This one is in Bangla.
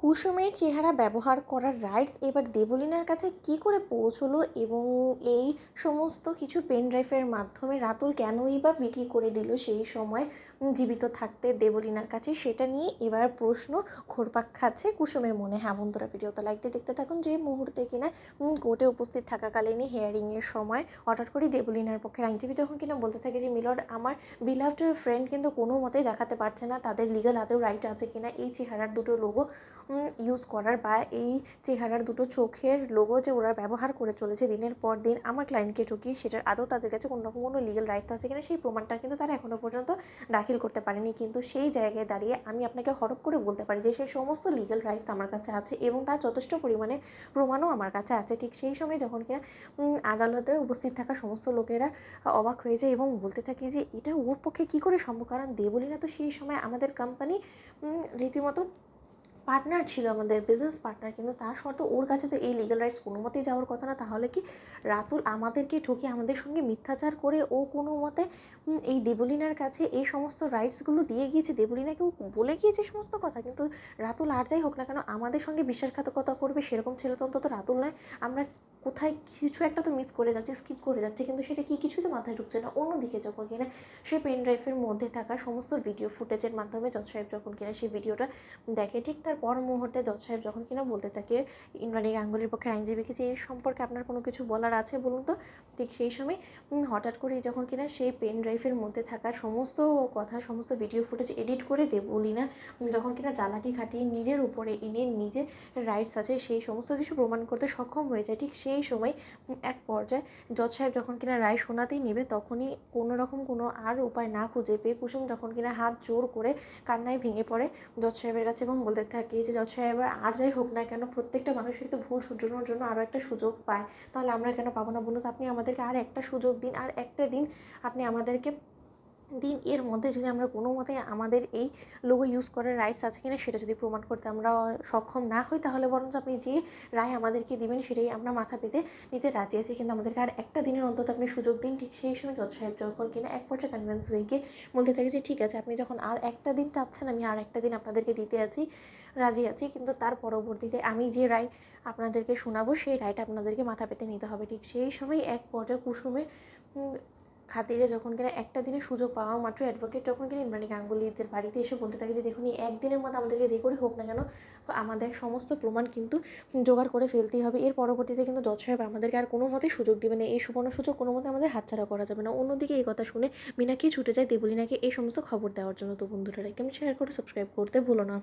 কুসুমের চেহারা ব্যবহার করার রাইটস এবার দেবলীনার কাছে কী করে পৌঁছলো এবং এই সমস্ত কিছু পেন ড্রাইভের মাধ্যমে রাতুল কেনই বা বিক্রি করে দিল সেই সময় জীবিত থাকতে দেবলীনার কাছে, সেটা নিয়ে এবার প্রশ্ন ঘুরপাক খাচ্ছে কুসুমের মনে। হ্যাঁ বন্ধুরা, ভিডিওটা লাইক দিয়ে দেখতে থাকুন। যে মুহূর্তে কিনা কোর্টে উপস্থিত থাকাকালীনই হিয়ারিংয়ের সময় হঠাৎ করেই দেবলীনার পক্ষের আইনজীবী যখন কিনা বলতে থাকে যে মিলর্ড, আমার বিলাভড ফ্রেন্ড কিন্তু কোনো মতেই দেখাতে পারছে না তাদের লিগাল আদৌ রাইট আছে কিনা এই চেহারার দুটো লোগো ইউজ করার, বা এই চেহারার দুটো চোখের লোগো যে ওরা ব্যবহার করে চলেছে দিনের পর দিন আমার ক্লায়েন্টকে ঠকিয়ে, সেটার আদৌ তাদের কাছে কোনো রকম কোনো লিগাল রাইট আছে কিনা সেই প্রমাণটা কিন্তু তারা এখনও পর্যন্ত দাখিল করতে পারেনি। কিন্তু সেই জায়গায় দাঁড়িয়ে আমি আপনাকে হরপ করে বলতে পারি যে সেই সমস্ত লিগাল রাইটস আমার কাছে আছে এবং তার যথেষ্ট পরিমাণে প্রমাণও আমার কাছে আছে। ঠিক সেই সময় যখন কিনা আদালতে উপস্থিত থাকা সমস্ত লোকেরা অবাক হয়ে যায় এবং বলতে থাকে যে এটা ওর পক্ষে কী করে সম্ভব, কারণ দেবলীনা তো সেই সময় আমাদের কোম্পানি রীতিমতো পার্টনার ছিল, আমাদের বিজনেস পার্টনার, কিন্তু তা সত্ত্বেও ওর কাছে তো এই লিগাল রাইটস কোনো মতেই যাওয়ার কথা না। তাহলে কি রাতুল আমাদেরকে ঠকিয়ে আমাদের সঙ্গে মিথ্যাচার করে ও কোনো মতে এই দেবলীনার কাছে এই সমস্ত রাইটসগুলো দিয়ে গিয়েছে, দেবলীনাকেও বলে গিয়েছে সমস্ত কথা। কিন্তু রাতুল আর যাই হোক না কেন আমাদের সঙ্গে বিশ্বাসঘাতকতা করবে সেরকম ছেলে তো অন্তত রাতুল নয়। আমরা কোথায় কিছু একটা তো মিস করে যাচ্ছি, স্কিপ করে যাচ্ছে, কিন্তু সেটা কি কিছুই তো মাথায় ঢুকছে না। অন্যদিকে যখন কিনা সে পেন ড্রাইভের মধ্যে থাকা সমস্ত ভিডিও ফুটেজের মাধ্যমে জজ সাহেব যখন কিনা সেই ভিডিওটা দেখে, ঠিক তার পর মুহূর্তে জজ সাহেব যখন কিনা বলতে থাকে ইন্দ্রাণী গাঙ্গুলির পক্ষে আইনজীবীকে যে এর সম্পর্কে আপনার কোনো কিছু বলার আছে বলুন তো। ঠিক সেই সময় হঠাৎ করে যখন কিনা সেই পেন ড্রাইভের মধ্যে থাকা সমস্ত কথা, সমস্ত ভিডিও ফুটেজ এডিট করে দেবলীনা যখন কিনা চালাকি খাটিয়ে নিজের উপরে এনে নিজে রাইটস আছে সেই সমস্ত কিছু প্রমাণ করতে সক্ষম হয়ে যায়। ঠিক সেই সময় এক পর্যায়ে জজ সাহেব যখন কিনা রায় শোনাতেই নেবে, তখনই কোনো রকম কোনো আর উপায় না খুঁজে পেয়ে কুসুম যখন কিনা হাত জোর করে কান্নায় ভেঙে পড়ে জজ সাহেবের কাছে এবং বলতে থাকে যে জজ সাহেব আর যাই হোক না কেন প্রত্যেকটা মানুষের তো ভুল শুধরানোর জন্য আরও একটা সুযোগ পায়, তাহলে আমরা কেন পাবো না বলুন তো। আপনি আমাদেরকে আর একটা সুযোগ দিন, আর একটা দিন আপনি আমাদেরকে দিন। এর মধ্যে যদি আমরা কোনো মতে আমাদের এই লোগো ইউজ করার রাইটস আছে কিনা সেটা যদি প্রমাণ করতে আমরা সক্ষম না হই, তাহলে বরঞ্চ আপনি যে রায় আমাদেরকে দিবেন সেটাই আমরা মাথা পেতে নিতে রাজি আছি, কিন্তু আমাদেরকে আর একটা দিনের অন্তত আপনি সুযোগ দিন। ঠিক সেই সময় জজ সাহেব যখন কিনা এক পর্যায়ে কনভিন্স হয়ে গিয়ে বলতে থাকে যে ঠিক আছে, আপনি যখন আর একটা দিন চাচ্ছেন আমি আর একটা দিন আপনাদেরকে দিতে আছি, রাজি আছি, কিন্তু তার পরবর্তীতে আমি যে রায় আপনাদেরকে শোনাবো সেই রায়টা আপনাদেরকে মাথা পেতে নিতে হবে। ঠিক সেই সময় এক পর্যায়ে কুসুমের খাতিরে যখন কিনা একটা দিনের সুযোগ পাওয়া মাত্র অ্যাডভোকেট যখন কিনা ইন্দ্রাণী গাঙ্গুলিদের বাড়িতে এসে বলতে থাকে যে দেখুন এই একদিনের মধ্যে আমাদেরকে যে করে হোক না কেন আমাদের সমস্ত প্রমাণ কিন্তু জোগাড় করে ফেলতেই হবে। এর পরবর্তীতে কিন্তু জজ সাহেব আমাদেরকে আর কোনো মতেই সুযোগ দেবে না, এই সুবর্ণ সুযোগ কোনো মতে আমাদের হাতছাড়া করা যাবে না। অন্যদিকে এই কথা শুনে মিনাক্ষী ছুটে যায় দেবলীনাকে এই সমস্ত খবর দেওয়ার জন্য। তো বন্ধুরা লাইক কমেন্ট শেয়ার করে সাবস্ক্রাইব করতে ভুলো না।